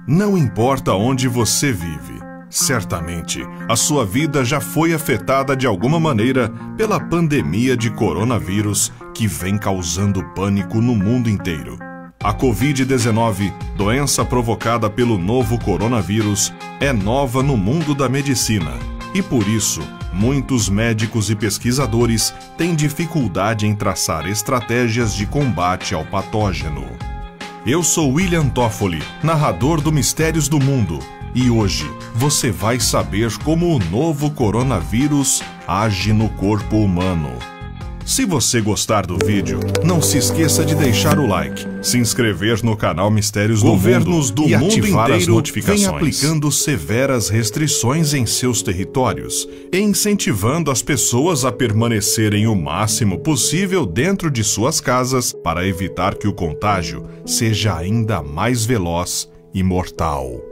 Não importa onde você vive, certamente a sua vida já foi afetada de alguma maneira pela pandemia de coronavírus que vem causando pânico no mundo inteiro. A Covid-19, doença provocada pelo novo coronavírus, é nova no mundo da medicina e, por isso, muitos médicos e pesquisadores têm dificuldade em traçar estratégias de combate ao patógeno. Eu sou William Toffoli, narrador do Mistérios do Mundo, e hoje você vai saber como o novo coronavírus age no corpo humano. Se você gostar do vídeo, não se esqueça de deixar o like, se inscrever no canal Mistérios do Mundo e ativar as notificações. Vem aplicando severas restrições em seus territórios e incentivando as pessoas a permanecerem o máximo possível dentro de suas casas para evitar que o contágio seja ainda mais veloz e mortal.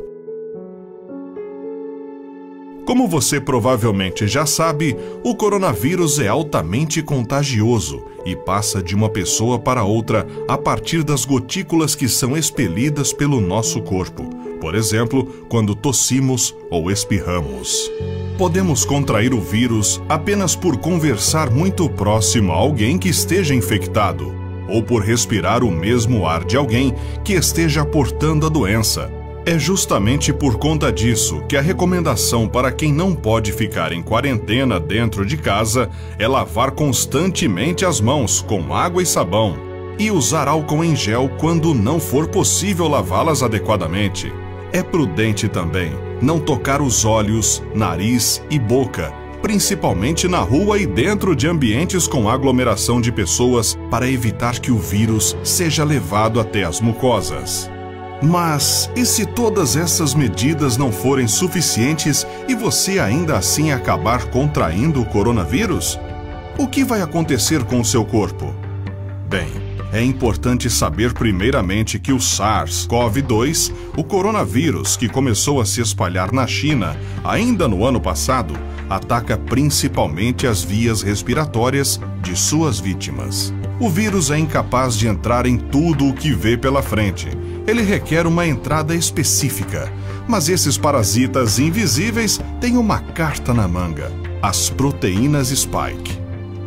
Como você provavelmente já sabe, o coronavírus é altamente contagioso e passa de uma pessoa para outra a partir das gotículas que são expelidas pelo nosso corpo, por exemplo, quando tossimos ou espirramos. Podemos contrair o vírus apenas por conversar muito próximo a alguém que esteja infectado, ou por respirar o mesmo ar de alguém que esteja portando a doença. É justamente por conta disso que a recomendação para quem não pode ficar em quarentena dentro de casa é lavar constantemente as mãos com água e sabão e usar álcool em gel quando não for possível lavá-las adequadamente. É prudente também não tocar os olhos, nariz e boca, principalmente na rua e dentro de ambientes com aglomeração de pessoas, para evitar que o vírus seja levado até as mucosas. Mas e se todas essas medidas não forem suficientes e você ainda assim acabar contraindo o coronavírus? O que vai acontecer com o seu corpo? Bem, é importante saber primeiramente que o SARS-CoV-2, o coronavírus que começou a se espalhar na China ainda no ano passado, ataca principalmente as vias respiratórias de suas vítimas. O vírus é incapaz de entrar em tudo o que vê pela frente. Ele requer uma entrada específica, mas esses parasitas invisíveis têm uma carta na manga: as proteínas Spike.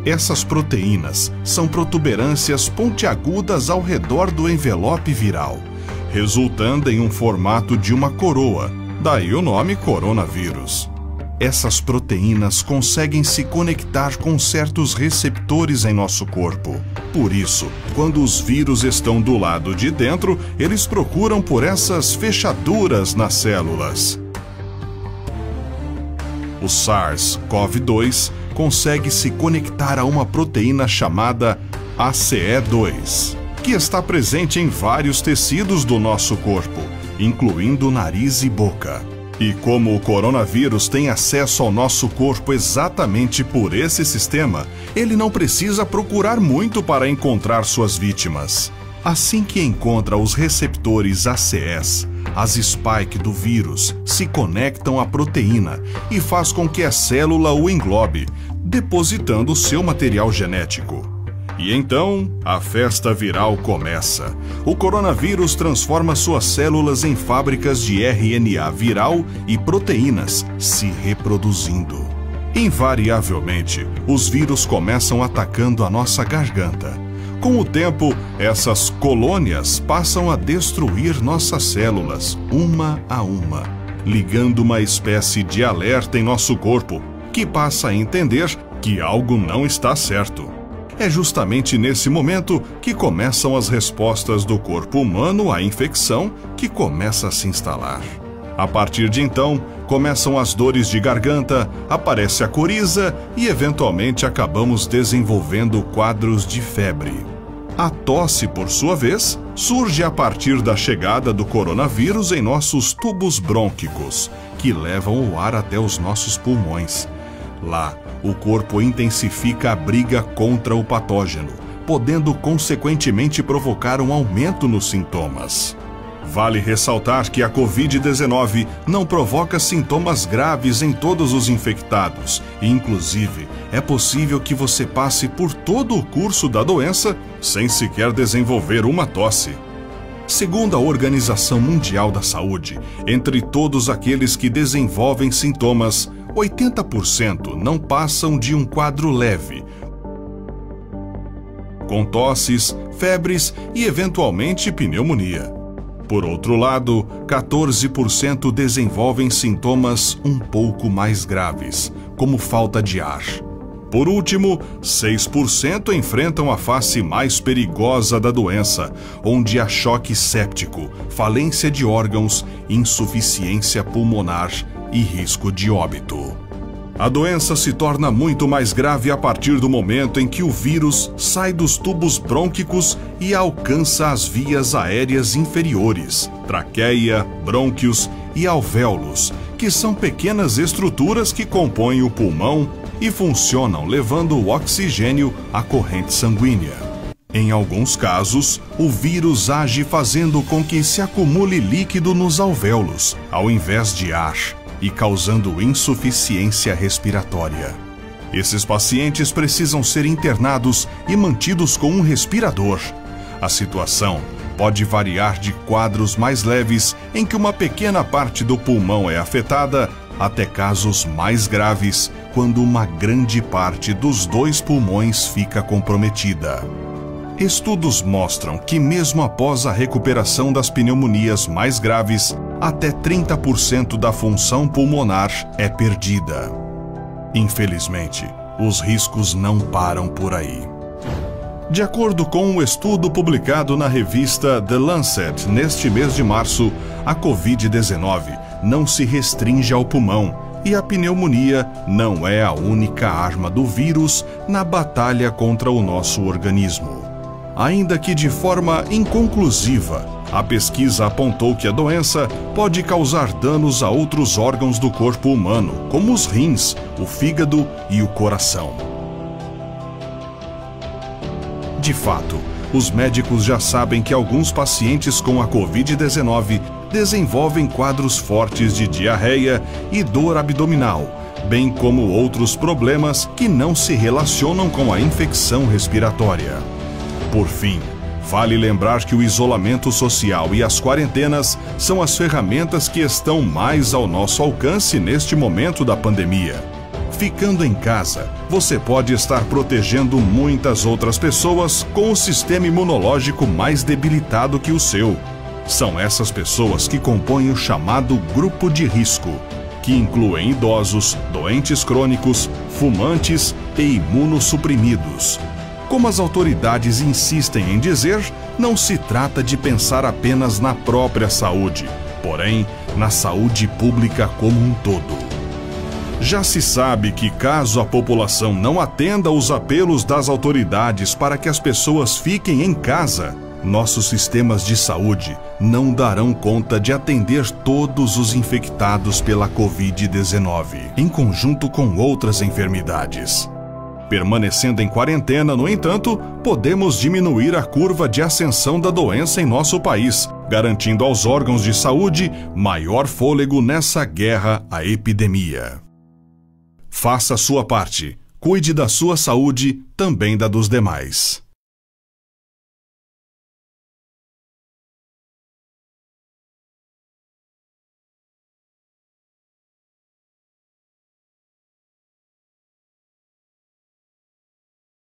Essas proteínas são protuberâncias pontiagudas ao redor do envelope viral, resultando em um formato de uma coroa, daí o nome coronavírus. Essas proteínas conseguem se conectar com certos receptores em nosso corpo. Por isso, quando os vírus estão do lado de dentro, eles procuram por essas fechaduras nas células. O SARS-CoV-2 consegue se conectar a uma proteína chamada ACE2, que está presente em vários tecidos do nosso corpo, incluindo nariz e boca. E como o coronavírus tem acesso ao nosso corpo exatamente por esse sistema, ele não precisa procurar muito para encontrar suas vítimas. Assim que encontra os receptores ACEs, as spike do vírus se conectam à proteína e faz com que a célula o englobe, depositando seu material genético. E então, a festa viral começa. O coronavírus transforma suas células em fábricas de RNA viral e proteínas, se reproduzindo. Invariavelmente, os vírus começam atacando a nossa garganta. Com o tempo, essas colônias passam a destruir nossas células, uma a uma, ligando uma espécie de alerta em nosso corpo, que passa a entender que algo não está certo. É justamente nesse momento que começam as respostas do corpo humano à infecção, que começa a se instalar. A partir de então, começam as dores de garganta, aparece a coriza e, eventualmente, acabamos desenvolvendo quadros de febre. A tosse, por sua vez, surge a partir da chegada do coronavírus em nossos tubos brônquicos, que levam o ar até os nossos pulmões. Lá, o corpo intensifica a briga contra o patógeno, podendo consequentemente provocar um aumento nos sintomas. Vale ressaltar que a Covid-19 não provoca sintomas graves em todos os infectados, e, inclusive, é possível que você passe por todo o curso da doença sem sequer desenvolver uma tosse. Segundo a Organização Mundial da Saúde, entre todos aqueles que desenvolvem sintomas, 80% não passam de um quadro leve, com tosses, febres e, eventualmente, pneumonia. Por outro lado, 14% desenvolvem sintomas um pouco mais graves, como falta de ar. Por último, 6% enfrentam a face mais perigosa da doença, onde há choque séptico, falência de órgãos, insuficiência pulmonar e risco de óbito. A doença se torna muito mais grave a partir do momento em que o vírus sai dos tubos brônquicos e alcança as vias aéreas inferiores, traqueia, brônquios e alvéolos, que são pequenas estruturas que compõem o pulmão e funcionam levando o oxigênio à corrente sanguínea. Em alguns casos, o vírus age fazendo com que se acumule líquido nos alvéolos, ao invés de ar, e causando insuficiência respiratória. Esses pacientes precisam ser internados e mantidos com um respirador. A situação pode variar de quadros mais leves, em que uma pequena parte do pulmão é afetada, até casos mais graves, quando uma grande parte dos 2 pulmões fica comprometida. Estudos mostram que mesmo após a recuperação das pneumonias mais graves, até 30% da função pulmonar é perdida. Infelizmente, os riscos não param por aí. De acordo com um estudo publicado na revista The Lancet neste mês de março, a Covid-19 não se restringe ao pulmão e a pneumonia não é a única arma do vírus na batalha contra o nosso organismo. Ainda que de forma inconclusiva, a pesquisa apontou que a doença pode causar danos a outros órgãos do corpo humano, como os rins, o fígado e o coração. De fato, os médicos já sabem que alguns pacientes com a Covid-19 desenvolvem quadros fortes de diarreia e dor abdominal, bem como outros problemas que não se relacionam com a infecção respiratória. Por fim, vale lembrar que o isolamento social e as quarentenas são as ferramentas que estão mais ao nosso alcance neste momento da pandemia. Ficando em casa, você pode estar protegendo muitas outras pessoas com o sistema imunológico mais debilitado que o seu. São essas pessoas que compõem o chamado grupo de risco, que incluem idosos, doentes crônicos, fumantes e imunossuprimidos. Como as autoridades insistem em dizer, não se trata de pensar apenas na própria saúde, porém, na saúde pública como um todo. Já se sabe que, caso a população não atenda aos apelos das autoridades para que as pessoas fiquem em casa, nossos sistemas de saúde não darão conta de atender todos os infectados pela Covid-19, em conjunto com outras enfermidades. Permanecendo em quarentena, no entanto, podemos diminuir a curva de ascensão da doença em nosso país, garantindo aos órgãos de saúde maior fôlego nessa guerra à epidemia. Faça a sua parte. Cuide da sua saúde, também da dos demais.